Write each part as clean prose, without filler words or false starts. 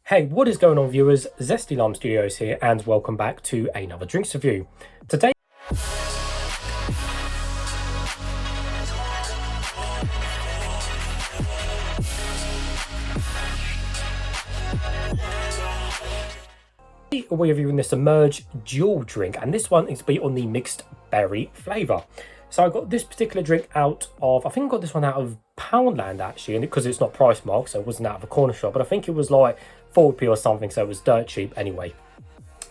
Hey, what is going on, viewers? Zesty Lime Studios here, and welcome back to another drinks review. Today, we're reviewing this Emerge Dual drink, and this one is on the mixed berry flavour. So I got this particular drink out of, I think I got this one out of Poundland actually, and because it's not price marked, so it wasn't out of a corner shop, but I think it was like 4p or something, so it was dirt cheap anyway.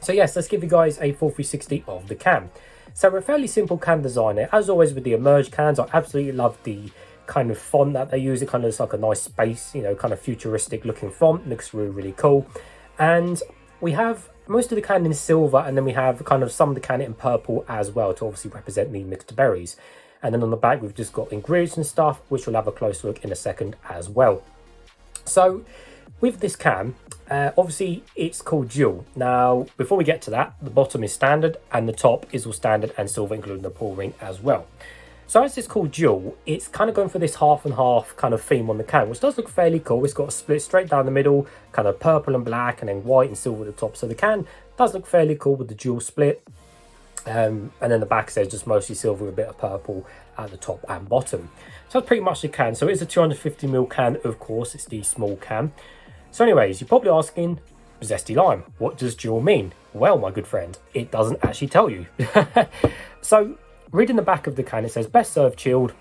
So yes, let's give you guys a full 360 of the can. So we're a fairly simple can design here. As always with the Emerge cans, I absolutely love the kind of font that they use. It kind of looks like a nice space, you know, kind of futuristic looking font. It looks really, really cool. And we have most of the can in silver, and then we have kind of some of the can in purple as well to obviously represent the mixed berries. And then on the back, we've just got ingredients and stuff, which we'll have a close look in a second as well. So with this can, obviously it's called Dual. Now, before we get to that, the bottom is standard and the top is all standard and silver, including the pull ring as well. So as it's called Dual, it's kind of going for this half and half kind of theme on the can, which does look fairly cool. It's got a split straight down the middle, kind of purple and black, and then white and silver at the top. So the can does look fairly cool with the dual split. And then the back says just mostly silver with a bit of purple at the top and bottom. So that's pretty much the can. So it's a 250ml can, of course. It's the small can. So anyways, you're probably asking, Zesty Lime, what does Dual mean? Well, my good friend, it doesn't actually tell you. So reading the back of the can, it says best served chilled,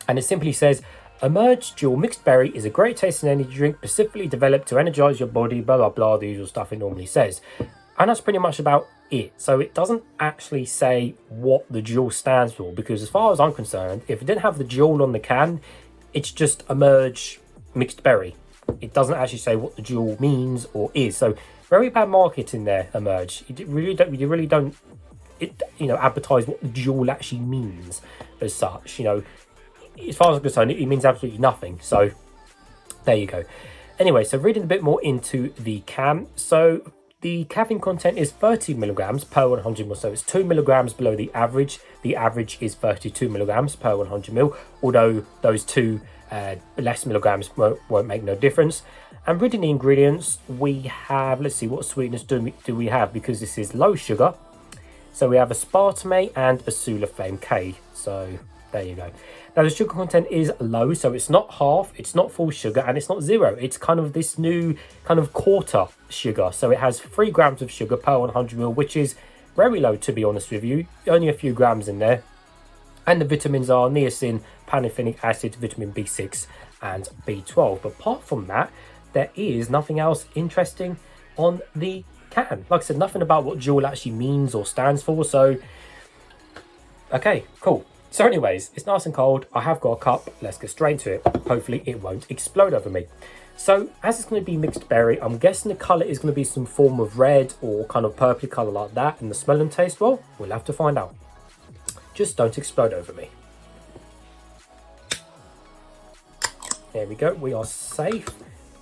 and it simply says Emerge Dual Mixed Berry is a great tasting energy drink specifically developed to energize your body, blah blah blah, the usual stuff it normally says. And that's pretty much about it. So it doesn't actually say what the Dual stands for, because as far as I'm concerned, if it didn't have the Dual on the can, it's just Emerge Mixed Berry. It doesn't actually say what the Dual means or is. So very bad marketing there, Emerge. You really don't advertise what the Dual actually means as such. You know, as far as I'm concerned, it means absolutely nothing. So there you go. Anyway, so reading a bit more into the can. So the caffeine content is 30 milligrams per 100 ml. So it's 2 milligrams below the average. The average is 32 milligrams per 100 ml. Although those two less milligrams won't make no difference. And reading the ingredients, we have, let's see, what sweetness do we have, because this is low sugar. So we have aspartame and a sulfame K. So there you go. Now the sugar content is low, so it's not half, it's not full sugar, and it's not zero. It's kind of this new kind of quarter sugar. So it has 3 grams of sugar per 100 ml, which is very low, to be honest with you. Only a few grams in there. And the vitamins are niacin, pantothenic acid, vitamin B6 and B12. But apart from that, there is nothing else interesting on the can. Like I said, nothing about what Dual actually means or stands for. So okay, cool. So anyways, it's nice and cold. I have got a cup. Let's get straight into it. Hopefully it won't explode over me. So as it's going to be mixed berry, I'm guessing the colour is going to be some form of red or kind of purpley colour like that. And the smell and taste, well, we'll have to find out. Just don't explode over me. There we go. We are safe.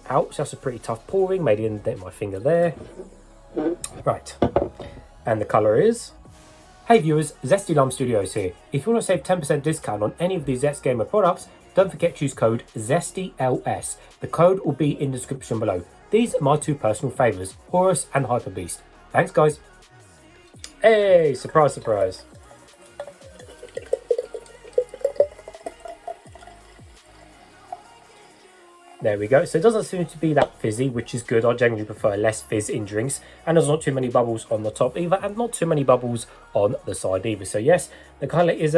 Ouch, that's a pretty tough pouring. Made it indent my finger there. Right. And the colour is... Hey viewers, Zesty Lime Studios here. If you want to save 10% discount on any of these Zest Gamer products, don't forget to use code ZESTYLS. The code will be in the description below. These are my two personal favourites, Horus and Hyper Beast. Thanks guys. Hey, surprise, surprise. There we go. So it doesn't seem to be that fizzy, which is good. I generally prefer less fizz in drinks. And there's not too many bubbles on the top either, and not too many bubbles on the side either. So yes, the colour is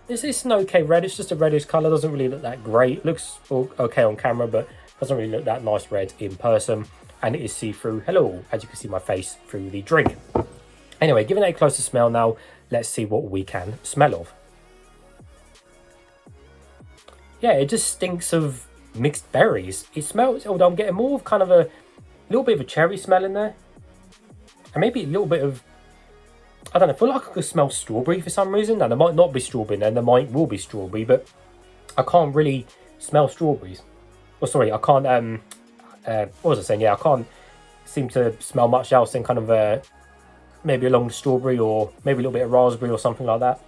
it's an okay red. It's just a reddish colour. Doesn't really look that great. Looks okay on camera, but doesn't really look that nice red in person. And it is see-through. Hello, as you can see my face through the drink. Anyway, giving it a closer smell now, let's see what we can smell of. Yeah, it just stinks of mixed berries. It smells, although I'm getting more of kind of a little bit of a cherry smell in there, and maybe a little bit of, I don't know, I feel like I could smell strawberry for some reason. Now there might not be strawberry and there will be strawberry, but I can't really smell strawberries. Oh sorry, I can't what was I saying? Yeah, I can't seem to smell much else than kind of maybe along the strawberry, or maybe a little bit of raspberry or something like that.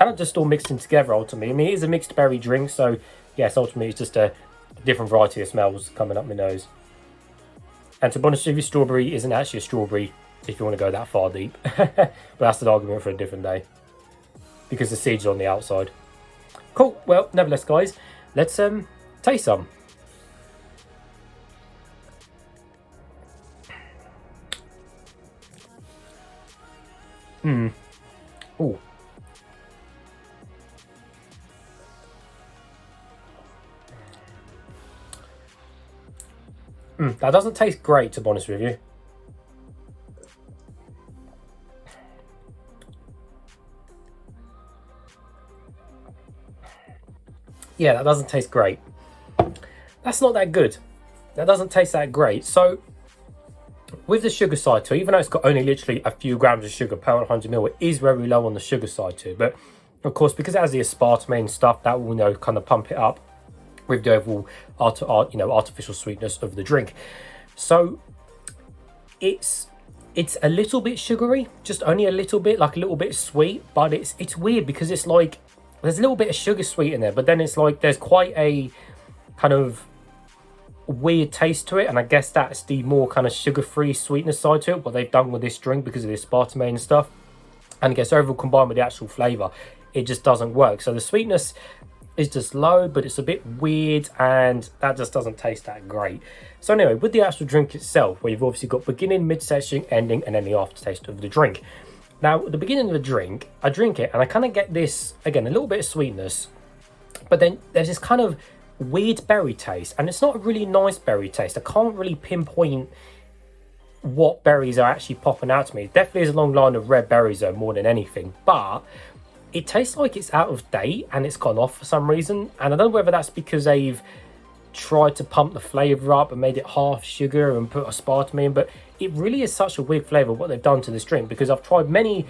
And it's just all mixed in together ultimately. I mean, it is a mixed berry drink, so yes, ultimately it's just a different variety of smells coming up my nose. And to be honest with you, strawberry isn't actually a strawberry if you want to go that far deep. But that's an argument for a different day, because the seeds are on the outside. Cool. Well, nevertheless, guys, let's taste some. Ooh. That doesn't taste great, to be honest with you. Yeah, that doesn't taste great. That's not that good. That doesn't taste that great. So, with the sugar side too, even though it's got only literally a few grams of sugar per 100 ml, it is very low on the sugar side too. But, of course, because it has the aspartame and stuff, that will, kind of pump it up with the overall artificial sweetness of the drink. So it's a little bit sugary, just only a little bit, like a little bit sweet, but it's weird because it's like there's a little bit of sugar sweet in there, but then it's like there's quite a kind of weird taste to it, and I guess that's the more kind of sugar-free sweetness side to it, what they've done with this drink because of the aspartame and stuff. And I guess overall combined with the actual flavour, it just doesn't work. So the sweetness is just low, but it's a bit weird, and that just doesn't taste that great. So anyway, with the actual drink itself, where you've obviously got beginning, mid-section, ending, and then the aftertaste of the drink. Now, at the beginning of the drink, I drink it, and I kind of get this, again, a little bit of sweetness, but then there's this kind of weird berry taste, and it's not a really nice berry taste. I can't really pinpoint what berries are actually popping out to me. It definitely is a long line of red berries, though, more than anything, but it tastes like it's out of date and it's gone off for some reason. And I don't know whether that's because they've tried to pump the flavour up and made it half sugar and put aspartame in, but it really is such a weird flavour what they've done to this drink, because I've tried many,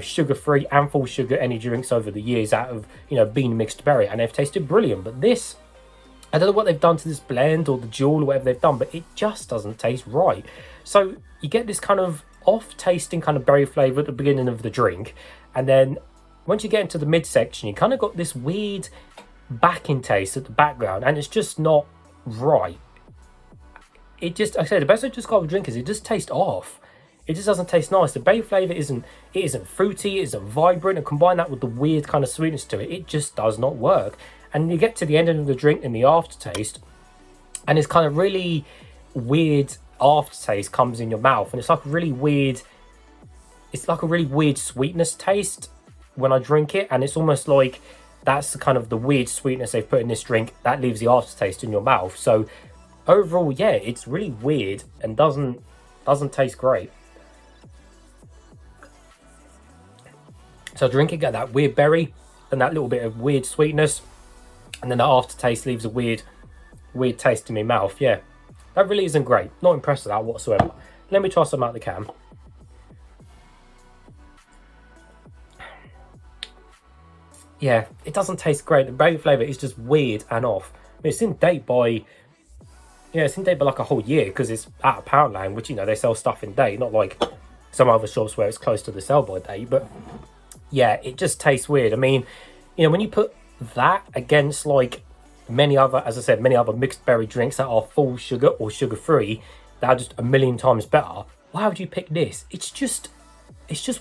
sugar-free and full sugar energy drinks over the years out of, bean mixed berry, and they've tasted brilliant. But this, I don't know what they've done to this blend or the jewel or whatever they've done, but it just doesn't taste right. So you get this kind of off-tasting kind of berry flavour at the beginning of the drink, and then once you get into the midsection, you kind of got this weird backing taste at the background, and it's just not right. It just, like I said, the best I just got with drink is it just tastes off. It just doesn't taste nice. The berry flavour isn't fruity, it isn't vibrant, and combine that with the weird kind of sweetness to it, it just does not work. And you get to the end of the drink in the aftertaste, and it's kind of really weird aftertaste comes in your mouth, and it's like a really weird sweetness taste when I drink it, and it's almost like that's the kind of the weird sweetness they've put in this drink that leaves the aftertaste in your mouth. So overall, yeah, it's really weird and doesn't taste great. So I drink it, get that weird berry and that little bit of weird sweetness, and then the aftertaste leaves a weird taste in my mouth. Yeah, that really isn't great. Not impressed with that whatsoever. Let me try some out of the can. Yeah, it doesn't taste great. The berry flavour is just weird and off. I mean, it's in date by like a whole year, because it's out of Poundland, which, they sell stuff in date, not like some other shops where it's close to the sell by date. But yeah, it just tastes weird. I mean, when you put that against like many other mixed berry drinks that are full sugar or sugar-free, that are just a million times better, why would you pick this? It's just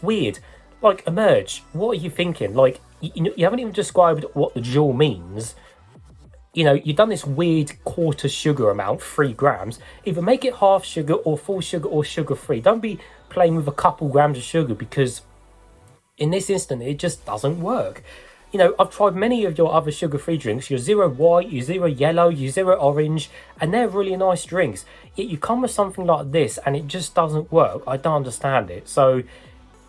weird. Like, Emerge, what are you thinking? Like, you haven't even described what the jewel means. You've done this weird quarter sugar amount, 3 grams. Either make it half sugar or full sugar or sugar-free. Don't be playing with a couple grams of sugar, because in this instant, it just doesn't work. I've tried many of your other sugar-free drinks, your Zero White, your Zero Yellow, your Zero Orange, and they're really nice drinks. Yet you come with something like this, and it just doesn't work. I don't understand it. So,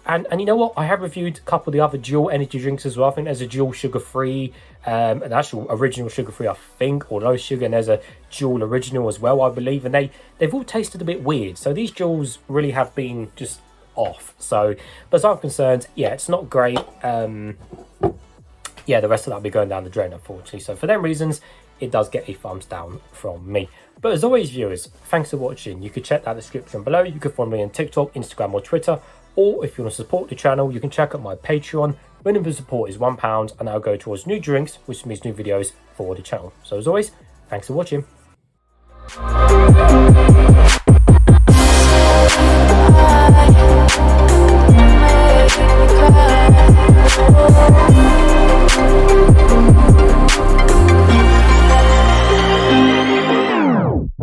and you know what? I have reviewed a couple of the other dual energy drinks as well. I think there's a dual sugar-free, an actual original sugar-free, I think, or low sugar, and there's a dual original as well, I believe. And they've all tasted a bit weird. So these duals really have been just off. So, but as I'm concerned, yeah, it's not great. Yeah, the rest of that will be going down the drain, unfortunately. So for them reasons, it does get a thumbs down from me. But as always, viewers, thanks for watching. You can check that description below. You can follow me on TikTok, Instagram, or Twitter. Or if you want to support the channel, you can check out my Patreon. Minimum support is £1, and that'll go towards new drinks, which means new videos for the channel. So as always, thanks for watching.